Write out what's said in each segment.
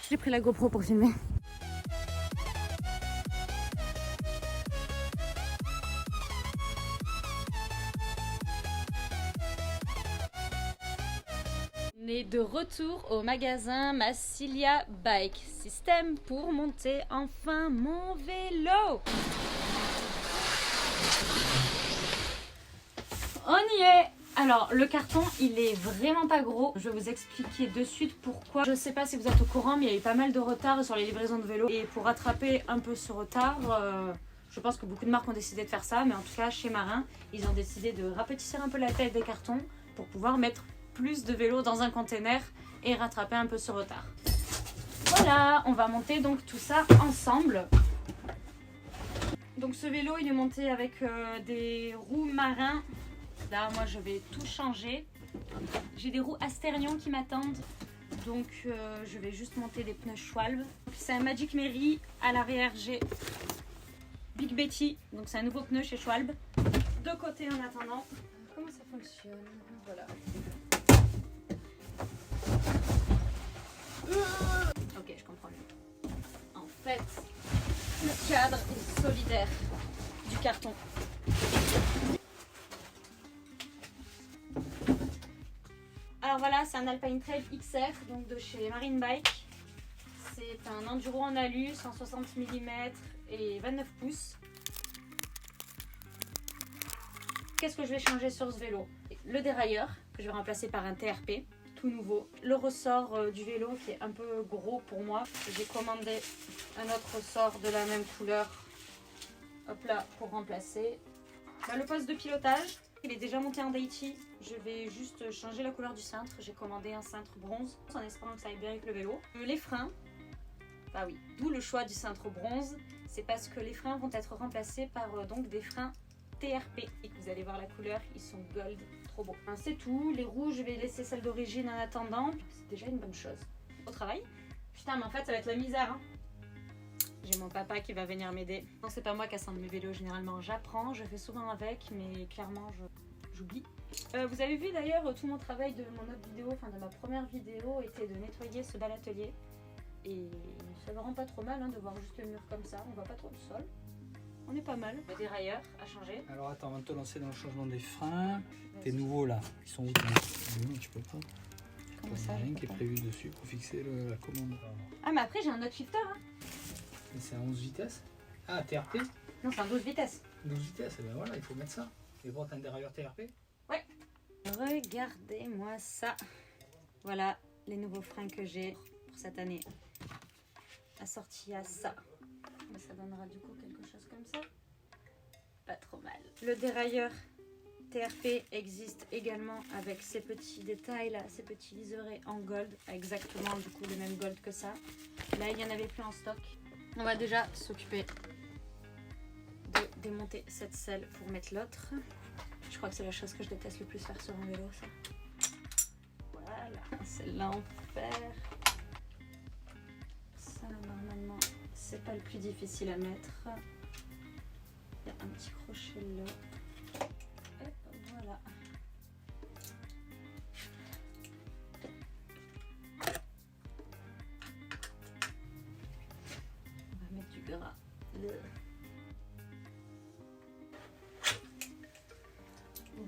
J'ai pris la GoPro pour filmer. On est de retour au magasin Massilia Bike System pour monter enfin mon vélo. On y est! Alors le carton il est vraiment pas gros, je vais vous expliquer de suite pourquoi. Je sais pas si vous êtes au courant mais il y a eu pas mal de retard sur les livraisons de vélos et pour rattraper un peu ce retard, je pense que beaucoup de marques ont décidé de faire ça, mais en tout cas chez Marin ils ont décidé de rapetisser un peu la taille des cartons pour pouvoir mettre plus de vélos dans un container et rattraper un peu ce retard. Voilà, on va monter donc tout ça ensemble. Donc ce vélo il est monté avec des roues Marin. Là moi je vais tout changer. J'ai des roues Asterion qui m'attendent. Donc je vais juste monter des pneus Schwalbe. C'est un Magic Mary. À l'arrière j'ai Big Betty. Donc c'est un nouveau pneu chez Schwalbe. De côté en attendant. Comment ça fonctionne? Voilà. Ok, je comprends mieux. En fait, le cadre est solidaire du carton. Alors voilà, c'est un Alpine Trail XR, donc de chez Marine Bike. C'est un enduro en alu, 160 mm et 29 pouces. Qu'est-ce que je vais changer sur ce vélo? Le dérailleur, que je vais remplacer par un TRP. Tout nouveau. Le ressort du vélo qui est un peu gros pour moi. J'ai commandé un autre ressort de la même couleur. Hop là, pour remplacer. Là, le poste de pilotage, il est déjà monté en Daichi. Je vais juste changer la couleur du cintre. J'ai commandé un cintre bronze en espérant que ça aille bien avec le vélo. Les freins. Ah oui, d'où le choix du cintre bronze. C'est parce que les freins vont être remplacés par donc des freins TRP. Et que vous allez voir la couleur, ils sont gold. Trop beau. Enfin, c'est tout. Les roues, je vais laisser celles d'origine en attendant. C'est déjà une bonne chose. Au travail. Putain, mais en fait, ça va être la misère. Hein. J'ai mon papa qui va venir m'aider. Non, c'est pas moi qui assemble mes vélos généralement. J'apprends, je fais souvent avec, mais clairement, j'oublie. Vous avez vu d'ailleurs, tout mon travail de mon autre vidéo, enfin de ma première vidéo, était de nettoyer ce bal atelier. Et ça ne rend pas trop mal hein, de voir juste le mur comme ça. On voit pas trop le sol. On est pas mal. Le dérailleur à changer. Alors attends, on va te lancer dans le changement des freins. Tes nouveaux là, ils sont où? Tu peux pas. Comment ça? Il n'y a rien qui est prévu dessus pour fixer la commande. Ah mais après j'ai un autre shifter. Hein. Mais c'est à 11 vitesses? Ah, TRP? Non, c'est un 12 vitesses. 12 vitesses, et ben voilà, il faut mettre ça. Et bon, t'as un dérailleur TRP? Ouais. Regardez-moi ça. Voilà les nouveaux freins que j'ai pour cette année. Assorti à ça. Mais ça donnera du coup quelque chose comme ça. Pas trop mal. Le dérailleur TRP existe également avec ces petits détails là, ces petits liserés en gold, exactement du coup le même gold que ça. Là il n'y en avait plus en stock. On va déjà s'occuper de démonter cette selle pour mettre l'autre. Je crois que c'est la chose que je déteste le plus faire sur un vélo ça. Voilà, c'est l'enfer. Ça normalement c'est pas le plus difficile à mettre. Il y a un petit crochet là. Hop, voilà. On va mettre du gras.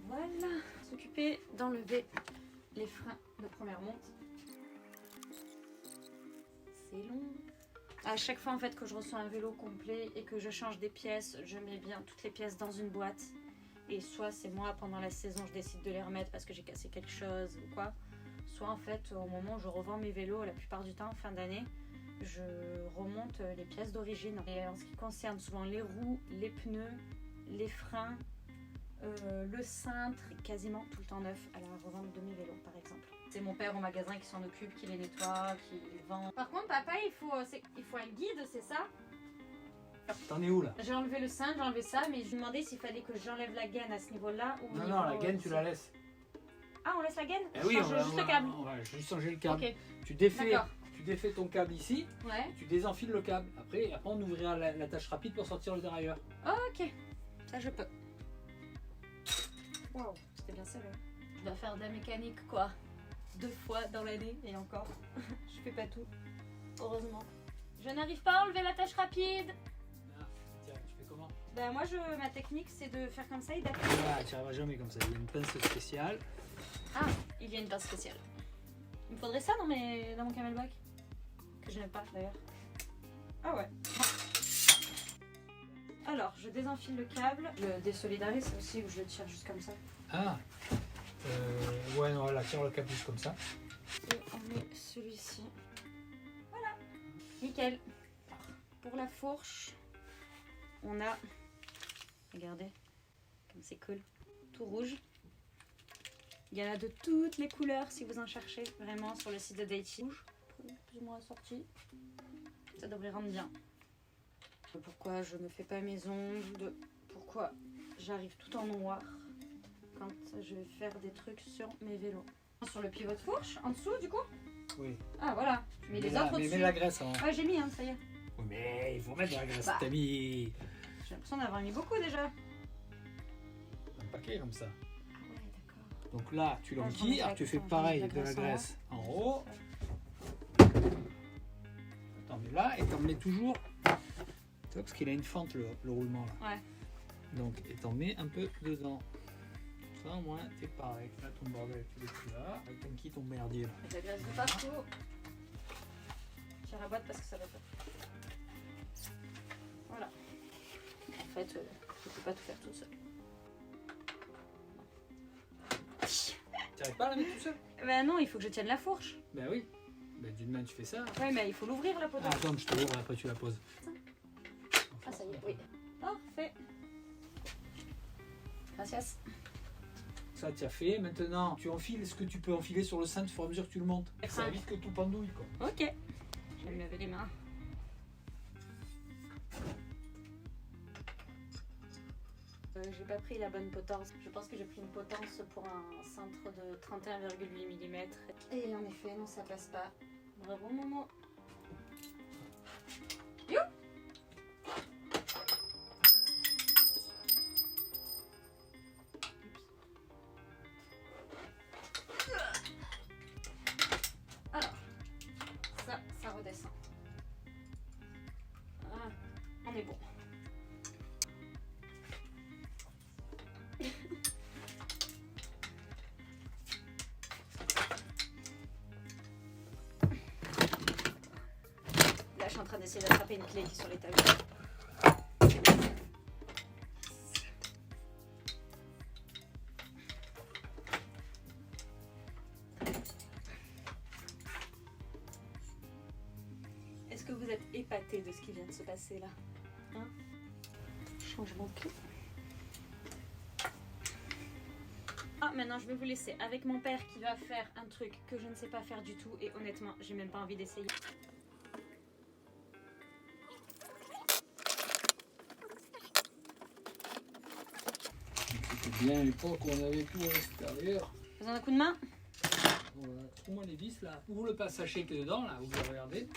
Voilà. S'occuper d'enlever les freins de première monte. C'est long. À chaque fois en fait que je reçois un vélo complet et que je change des pièces, je mets bien toutes les pièces dans une boîte. Et soit c'est moi pendant la saison je décide de les remettre parce que j'ai cassé quelque chose ou quoi. Soit en fait au moment où je revends mes vélos, la plupart du temps, fin d'année, je remonte les pièces d'origine. Et en ce qui concerne souvent les roues, les pneus, les freins, le cintre, quasiment tout le temps neuf à la revente de mes vélos par exemple. C'est mon père au magasin qui s'en occupe, qui les nettoie, qui les vend. Par contre papa il faut un guide, c'est ça? T'en es où là? J'ai enlevé le cintre, j'ai enlevé ça, mais je me demandais s'il fallait que j'enlève la gaine à ce niveau-là ou Non, non, la gaine tu la laisses. Ah on laisse la gaine? Eh oui, Change juste le câble. On va juste changer le câble. Ok. Tu défais ton câble ici, Ouais. tu désenfiles le câble. Après on ouvrira la tâche rapide pour sortir le dérailleur. Ok, ça je peux. Waouh, c'était bien sérieux. Je dois faire de la mécanique quoi 2 fois dans l'année et encore, je fais pas tout. heureusement. Je n'arrive pas à enlever l'attache rapide. Ah, tiens, tu fais comment? Ben moi, ma technique, c'est de faire comme ça et d'appuyer. Ah, tu n'y arriveras jamais comme ça. Il y a une pince spéciale. Ah, il y a une pince spéciale. Il me faudrait ça dans mon camelback. Que je n'aime pas d'ailleurs. Ah ouais. Alors, je désenfile le câble. Je désolidarise aussi ou je le tire juste comme ça. Ah, ouais, non, là, tire le câble juste comme ça. Et on met celui-ci. Voilà. Nickel. Pour la fourche, on a... Regardez, comme c'est cool. Tout rouge. Il y en a de toutes les couleurs si vous en cherchez. Vraiment, sur le site de Daichi. Rouge, plus ou moins assorti. Ça devrait rendre bien. Pourquoi je ne fais pas mes ongles. Pourquoi j'arrive tout en noir quand je vais faire des trucs sur mes vélos. Sur le pivot de fourche, en dessous du coup. Oui. Ah voilà, mais les autres au-dessus. Mets la graisse avant. Ouais, j'ai mis, hein, ça y est. Oui, mais il faut mettre de la graisse. Bah. T'as mis J'ai l'impression d'avoir mis beaucoup déjà. un paquet comme ça. Ah ouais, d'accord. Donc là, tu Ah, l'enquilles, je alors tu fais remets pareil, la de la graisse en graisse en haut. T'en mets là et t'en mets toujours. Tu vois, parce qu'il a une fente le roulement là. Ouais. Donc, et t'en mets un peu dedans. Ça, au moins, t'es pareil. Là, ton bordel, tu le fous là. Avec ton kit, ton merdier là. Avec la graisse de partout. Je tire la boîte parce que ça va pas. Voilà. En fait, je peux pas tout faire toute seule. T'arrives pas à la mettre tout seul? Ben non, il faut que je tienne la fourche. Ben oui. Ben d'une main, tu fais ça. Ouais, mais il faut l'ouvrir la poteau. Ah, attends, je te l'ouvre, après tu la poses. Ah, ça y est, oui. Parfait. Gracias. Ça, tu as fait. Maintenant, tu enfiles ce que tu peux enfiler sur le cintre au fur et à mesure que tu le montes. Ça évite que tout pendouille, quoi. Ok. Je vais me laver les mains. J'ai pas pris la bonne potence. Je pense que j'ai pris une potence pour un cintre de 31,8 mm. Et en effet, non, ça passe pas. Bravo, maman. You. Alors, ça redescend. Ah, on est bon. Là, je suis en train d'essayer d'attraper une clé qui est sur l'étage. Est-ce que vous êtes épaté de ce qui vient de se passer là, hein? Changement de clé. Ah, maintenant je vais vous laisser avec mon père qui va faire un truc que je ne sais pas faire du tout et honnêtement, j'ai même pas envie d'essayer. C'était bien à l'époque où on avait tout à l'extérieur. Faisons un coup de main. Voilà, trouve-moi les vis là. Ouvre le passage qui est dedans là, vous pouvez regarder.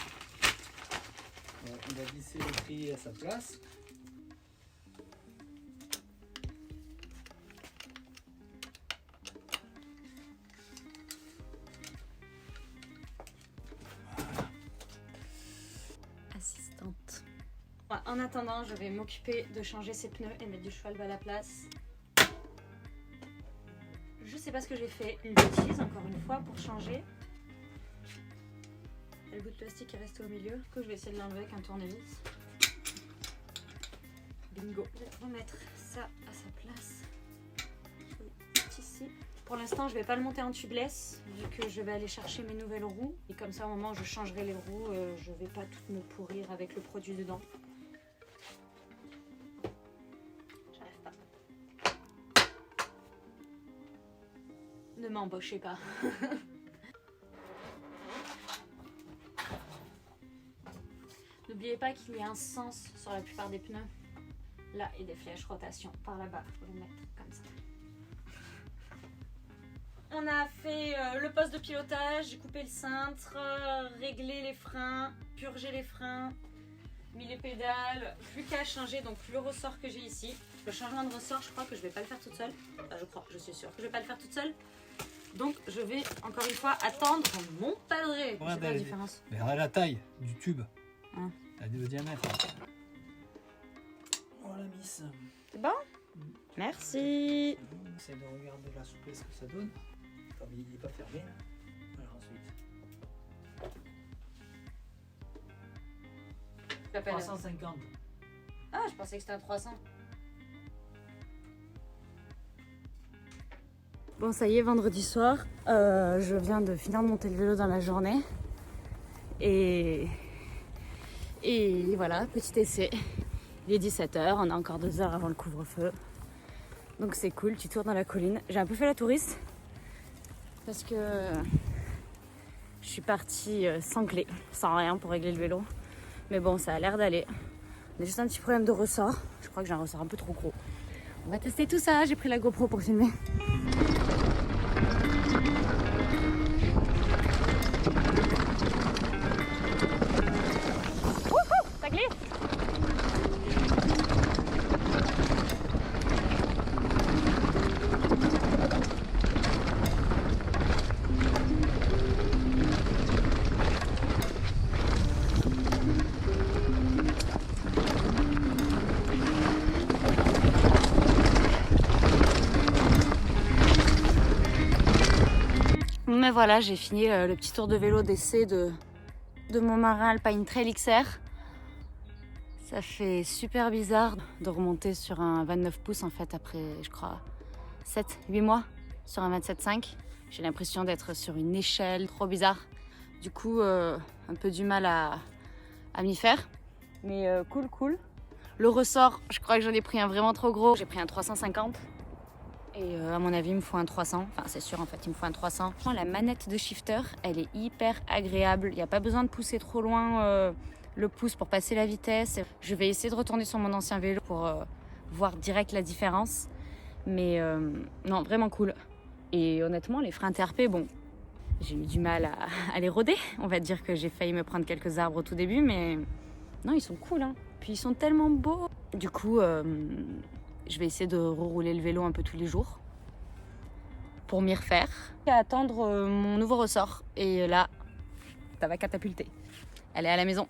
On va visser le trier à sa place. Assistante. Ouais, en attendant, je vais m'occuper de changer ces pneus et mettre du cheval à la place. Je sais pas ce que j'ai fait. Une bêtise, encore une fois, pour changer. Et le bout de plastique est resté au milieu. Du coup, je vais essayer de l'enlever avec un tournevis. Bingo. Je vais remettre ça à sa place. Ici. Pour l'instant, je vais pas le monter en tubeless, vu que je vais aller chercher mes nouvelles roues. Et comme ça, au moment où je changerai les roues, je vais pas toutes me pourrir avec le produit dedans. J'arrive pas. Ne m'embauchez pas. N'oubliez pas qu'il y a un sens sur la plupart des pneus. Là, et des flèches rotation par là-bas. Il faut les mettre comme ça. On a fait le poste de pilotage, j'ai coupé le cintre, réglé les freins, purgé les freins, mis les pédales. Plus qu'à changer donc le ressort que j'ai ici. Le changement de ressort, je crois que je vais pas le faire toute seule. Enfin, je suis sûre que je vais pas le faire toute seule. Donc je vais encore une fois attendre mon padré. Ouais, C'est quoi la différence? Mais regarde la taille du tube. Hein. Le diamètre. Voilà, Miss. C'est bon? Merci. On essaie de regarder la souplesse que ça donne. Comme il n'est pas fermé. Alors ensuite. 350. Ah, je pensais que c'était un 300. Bon, ça y est, vendredi soir. Je viens de finir de monter le vélo dans la journée. Et voilà, petit essai. Il est 17h, on a encore 2 heures avant le couvre-feu. Donc c'est cool, tu tours dans la colline. J'ai un peu fait la touriste parce que je suis partie sans clé, sans rien pour régler le vélo. Mais bon, ça a l'air d'aller. On a juste un petit problème de ressort. Je crois que j'ai un ressort un peu trop gros. On va tester tout ça. J'ai pris la GoPro pour filmer. Wouhou, ça glisse. Mais voilà, j'ai fini le petit tour de vélo d'essai de mon Marin Alpine Trail XR. Ça fait super bizarre de remonter sur un 29 pouces en fait après, je crois, 7-8 mois sur un 27,5. J'ai l'impression d'être sur une échelle, trop bizarre. Du coup, un peu du mal à m'y faire. Mais cool. Le ressort, je crois que j'en ai pris un vraiment trop gros. J'ai pris un 350. Et à mon avis, il me faut un 300. Enfin, c'est sûr, en fait, il me faut un 300. La manette de shifter, elle est hyper agréable. Il n'y a pas besoin de pousser trop loin le pouce pour passer la vitesse. Je vais essayer de retourner sur mon ancien vélo pour voir direct la différence. Mais non, vraiment cool. Et honnêtement, les freins TRP, bon, j'ai eu du mal à les roder. On va dire que j'ai failli me prendre quelques arbres au tout début, mais non, ils sont cool, hein. Puis ils sont tellement beaux. Du coup, je vais essayer de rerouler le vélo un peu tous les jours pour m'y refaire. Et attendre mon nouveau ressort. Et là, ça va catapulter. Elle est à la maison.